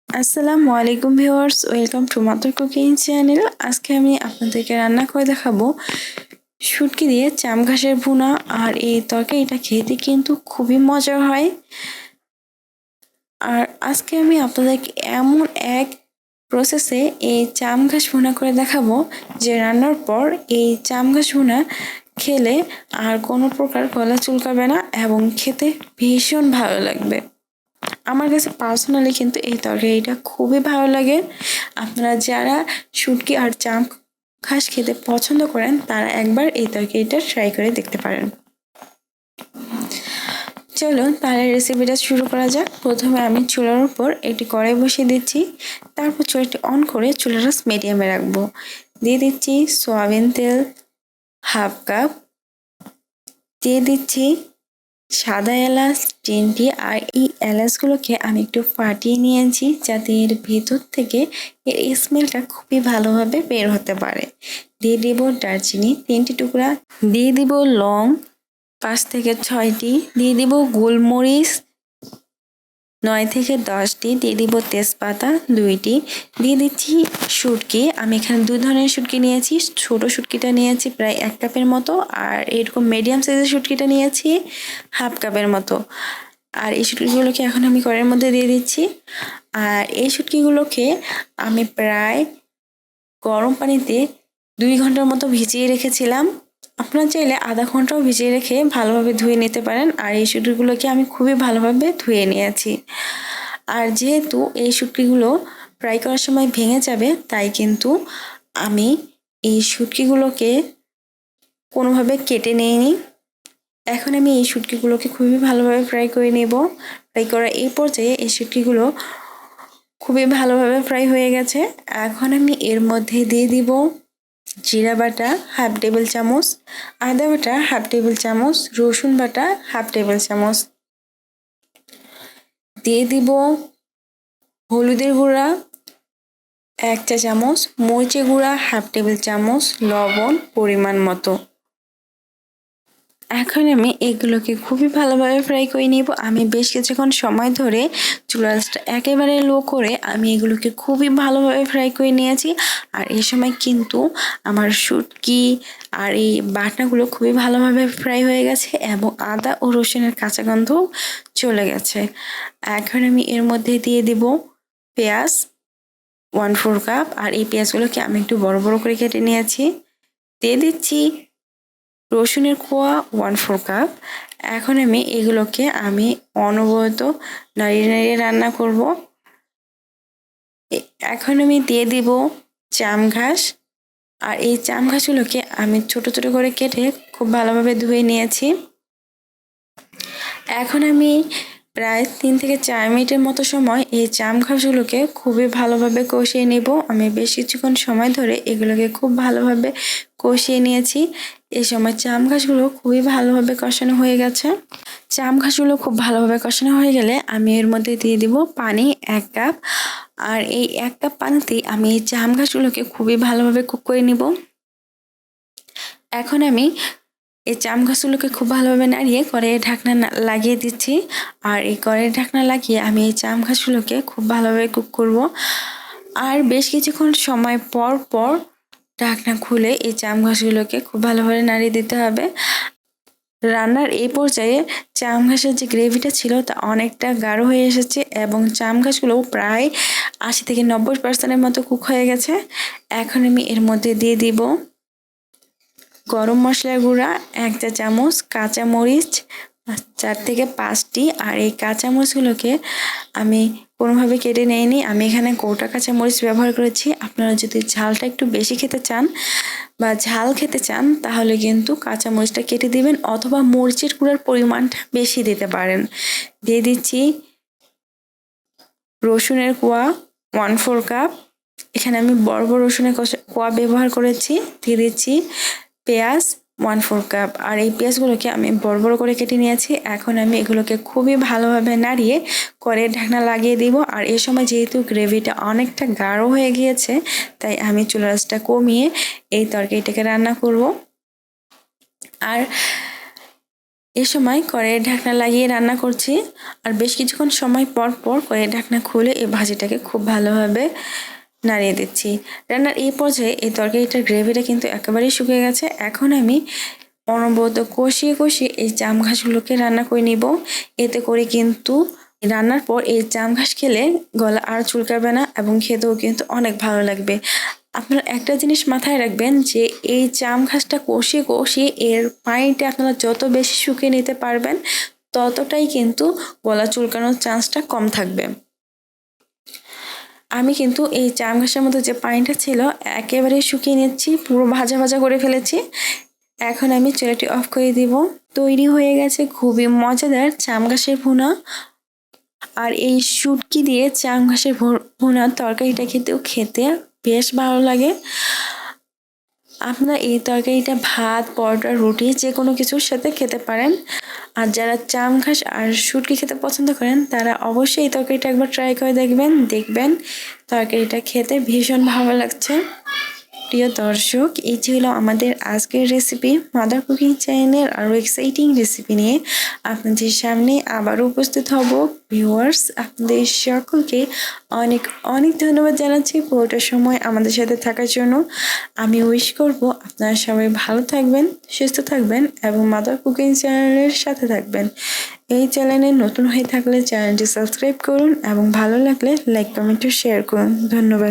আসসালামু আলাইকুম viewers, welcome to mother cooking channel. আজকে আমি আপনাদেরকে রান্না করে দেখাবো শুটকি দিয়ে চাম ঘাসের ভুনা। আর এই তরকারিটা খেতে কিন্তু খুবই মজার হয়। আর আজকে আমি আপনাদেরকে এমন এক প্রসেসে এই চাম ঘাস ভুনা করে দেখাবো যে রান্নার পর এই চাম ঘাস ভুনা খেলে আর কোনো প্রকার গলা চুলকাবে না এবং খেতে ভীষণ ভালো লাগবে। আমার কাছে পার্সোনালি কিন্তু এই তরকারিটা খুবই ভালো লাগে। আপনারা যারা শুটকি আর চাম ঘাস খেতে পছন্দ করেন তারা একবার এই তরকারিটা ট্রাই করে দেখতে পারেন। চলুন তাহলে রেসিপিটা শুরু করা যাক। প্রথমে আমি চুলার উপর একটি কড়াই বসিয়ে দিচ্ছি, তারপর চুলাটি অন করে চুলাটা মিডিয়ামে রাখবো। দিয়ে দিচ্ছি সয়াবিন তেল হাফ কাপ, দিয়ে দিচ্ছি সাদা এলাচ 3টি। আর এই এলাচগুলোকে আমি একটু ফাটিয়ে নিয়েছি যাতে এর ভেতর থেকে এর স্মেলটা খুবই ভালোভাবে বের হতে পারে। দিয়ে দিব দারচিনি 3টি টুকরা, দিয়ে দিব লং 5 থেকে 6টি, দিয়ে দিব গোলমরিচ 9 থেকে 10টি, দিয়ে দিব তেজপাতা 2টি, দিয়ে দিচ্ছি শুটকি। আমি এখানে 2 ধরনের শুটকি নিয়েছি। ছোট শুটকিটা নিয়েছি প্রায় 1 কাপের মতো, আর এরকম মিডিয়াম সাইজের শুটকিটা নিয়েছি হাফ কাপের মতো। আর এই শুটকিগুলোকে এখন আমি কড়াইয়ের মধ্যে দিয়ে দিচ্ছি। আর এই শুটকিগুলোকে আমি প্রায় গরম পানিতে 2 ঘন্টার মতো ভিজিয়ে রেখেছিলাম। আপনারা চাইলে আধা ঘন্টাও ভিজিয়ে রেখে ভালোভাবে ধুয়ে নিতে পারেন। আর এই শুটকিগুলোকে আমি খুবই ভালোভাবে ধুয়ে নিয়েছি। আর যেহেতু এই শুটকিগুলো ফ্রাই করার সময় ভেঙে যাবে, তাই কিন্তু আমি এই শুটকিগুলোকে কোনোভাবে কেটে নিইনি। এখন আমি এই শুটকিগুলোকে খুবই ভালোভাবে ফ্রাই করে নেব। ফ্রাই করা এই পর্যায়ে এই শুটকিগুলো খুবই ভালোভাবে ফ্রাই হয়ে গেছে। এখন আমি এর মধ্যে দিয়ে দিব জিরা বাটা হাফ টেবিল চামচ, আদা বাটা হাফ টেবিল চামচ, রসুন বাটা হাফ টেবিল চামচ, দিয়ে দিব হলুদের গুঁড়া 1 চা চামচ, মরিচের গুঁড়া হাফ টেবিল চামচ, লবণ পরিমাণ মতো। এখন আমি এগুলোকে খুবই ভালোভাবে ফ্রাই করে নিব। আমি বেশ কিছুক্ষণ সময় ধরে চুলার আঁচটা একেবারে লো করে আমি এগুলোকে খুবই ভালোভাবে ফ্রাই করে নিয়েছি। আর এই সময় কিন্তু আমার শুটকি আর এই বাটনাগুলো খুবই ভালোভাবে ফ্রাই হয়ে গেছে এবং আদা ও রসুনের কাঁচা গন্ধও চলে গেছে। এখন আমি এর মধ্যে দিয়ে দিব পেঁয়াজ 1/4 কাপ। আর এই পেঁয়াজগুলোকে আমি একটু বড় বড় করে কেটে নিয়েছি। দিয়ে দিচ্ছি রসুনের কোয়া 1/4 কাপ। এখন এগুলোকে আমি অনবরত নাড়িয়ে নাড়িয়ে রান্না করব। এখন আমি দিয়ে দিব চাম ঘাস। আর এই চাম ঘাসগুলোকে আমি ছোট ছোট করে কেটে খুব ভালোভাবে ধুয়ে নিয়েছি। এখন আমি প্রায় 3 থেকে 4 মিনিটের মতো সময় এই চাম ঘাসগুলোকে খুবই ভালোভাবে কষিয়ে নেব। আমি বেশ কিছুক্ষণ সময় ধরে এগুলোকে খুব ভালোভাবে কষিয়ে নিয়েছি। এই সময় চাম ঘাসগুলো খুবই ভালোভাবে কষানো হয়ে গেছে। চাম ঘাসগুলো খুব ভালোভাবে কষানো হয়ে গেলে আমি এর মধ্যে দিয়ে দিব পানি 1 কাপ। আর এই 1 কাপ পানিতেই আমি এই চাম ঘাসগুলোকে খুবই ভালোভাবে কুক করে নিব। এখন আমি এই চাম ঘাসগুলোকে খুব ভালোভাবে নাড়িয়ে কড়াইয়ের ঢাকনা লাগিয়ে দিচ্ছি। আর এই কড়াইয়ের ঢাকনা লাগিয়ে আমি এই চাম ঘাসগুলোকে খুব ভালোভাবে কুক করব। আর বেশ কিছুক্ষণ সময় পর পর ঢাকনা খুলে এই চাম ঘাসগুলোকে খুব ভালোভাবে নাড়িয়ে দিতে হবে। রান্নার এই পর্যায়ে চাম ঘাসের যে গ্রেভিটা ছিল তা অনেকটা গাঢ় হয়ে এসেছে এবং চাম ঘাসগুলো প্রায় 80 থেকে 90% মতো কুক হয়ে গেছে। এখন আমি এর মধ্যে দিয়ে দিব গরম মশলার গুঁড়া 1 চা চামচ, কাঁচা মরিচ 4 থেকে 5টি। আর এই কাঁচা মরিচগুলোকে আমি কোনোভাবে কেটে নেইনি। আমি এখানে গোটা কাঁচা মরিচ ব্যবহার করেছি। আপনারা যদি ঝালটা একটু বেশি খেতে চান বা ঝাল খেতে চান তাহলে কিন্তু কাঁচা মরিচটা কেটে দিবেন অথবা মরিচের গুঁড়ার পরিমাণটা বেশি দিতে পারেন। দিয়ে দিচ্ছি রসুনের কোয়া 1/4 কাপ। এখানে আমি বড় বড় রসুনের কোয়া ব্যবহার করেছি। দিয়ে দিচ্ছি পেঁয়াজ 1/4 কাপ। আর এই পেঁয়াজগুলোকে আমি বড় বড় করে কেটে নিয়েছি। এখন আমি এগুলোকে খুবই ভালোভাবে নাড়িয়ে কড়াইয়ের ঢাকনা লাগিয়ে দিব। আর এই সময় যেহেতু গ্রেভিটা অনেকটা গাঢ় হয়ে গিয়েছে, তাই আমি চুলার আঁচটা কমিয়ে এই তরকারিটাকে রান্না করব। আর এ সময় কড়াইয়ের ঢাকনা লাগিয়ে রান্না করছি আর বেশ কিছুক্ষণ সময় পর পর কড়াইয়ের ঢাকনা খুলে এই ভাজিটাকে খুব ভালোভাবে নাড়িয়ে দিচ্ছি। রান্নার এই পর্যায়ে এই তরকারিটার গ্রেভিটা কিন্তু একেবারেই শুকিয়ে গেছে। এখন আমি অনবরত কষিয়ে কষিয়ে এই জাম ঘাসগুলোকে রান্না করে নিব। এতে করে কিন্তু রান্নার পর এই জাম ঘাস খেলে গলা আর চুলকাবে না এবং খেতেও কিন্তু অনেক ভালো লাগবে। আপনারা একটা জিনিস মাথায় রাখবেন যে এই জাম ঘাসটা কষিয়ে কষিয়ে এর পানিটা আপনারা যত বেশি শুকিয়ে নিতে পারবেন ততটাই কিন্তু গলা চুলকানোর চান্সটা কম থাকবে। আমি কিন্তু এই জাম ঘাসের মধ্যে যে পানিটা ছিল একেবারে শুকিয়ে নিচ্ছি, পুরো ভাজা ভাজা করে ফেলেছি। এখন আমি চুলাটি অফ করে দিব। তৈরি হয়ে গেছে খুবই মজাদার জাম ঘাসের ভুনা। আর এই শুটকি দিয়ে জাম ঘাসের ভুনার তরকারিটা খেতে বেশ ভালো লাগে। আপনারা এই তরকারিটা ভাত, পরোটা, রুটি যে কোনো কিছুর সাথে খেতে পারেন। আর যারা জাম ঘাস আর শুটকি খেতে পছন্দ করেন তারা অবশ্যই এই তরকারিটা একবার ট্রাই করে দেখবেন তরকারিটা খেতে ভীষণ ভালো লাগছে। প্রিয় দর্শক, এই ছিল আমাদের আজকের রেসিপি। মাদার কুকিং চ্যানেলের আরও এক্সাইটিং রেসিপি নিয়ে আপনাদের সামনে আবারও উপস্থিত হব। ভিউয়ার্স, আপনাদের সকলকে অনেক অনেক ধন্যবাদ জানাচ্ছি পুরোটা সময় আমাদের সাথে থাকার জন্য। আমি উইশ করব আপনারা সবাই ভালো থাকবেন, সুস্থ থাকবেন এবং মাদার কুকিং চ্যানেলের সাথে থাকবেন। এই চ্যানেলে নতুন হয়ে থাকলে চ্যানেলটি সাবস্ক্রাইব করুন এবং ভালো লাগলে লাইক, কমেন্ট ও শেয়ার করুন। ধন্যবাদ।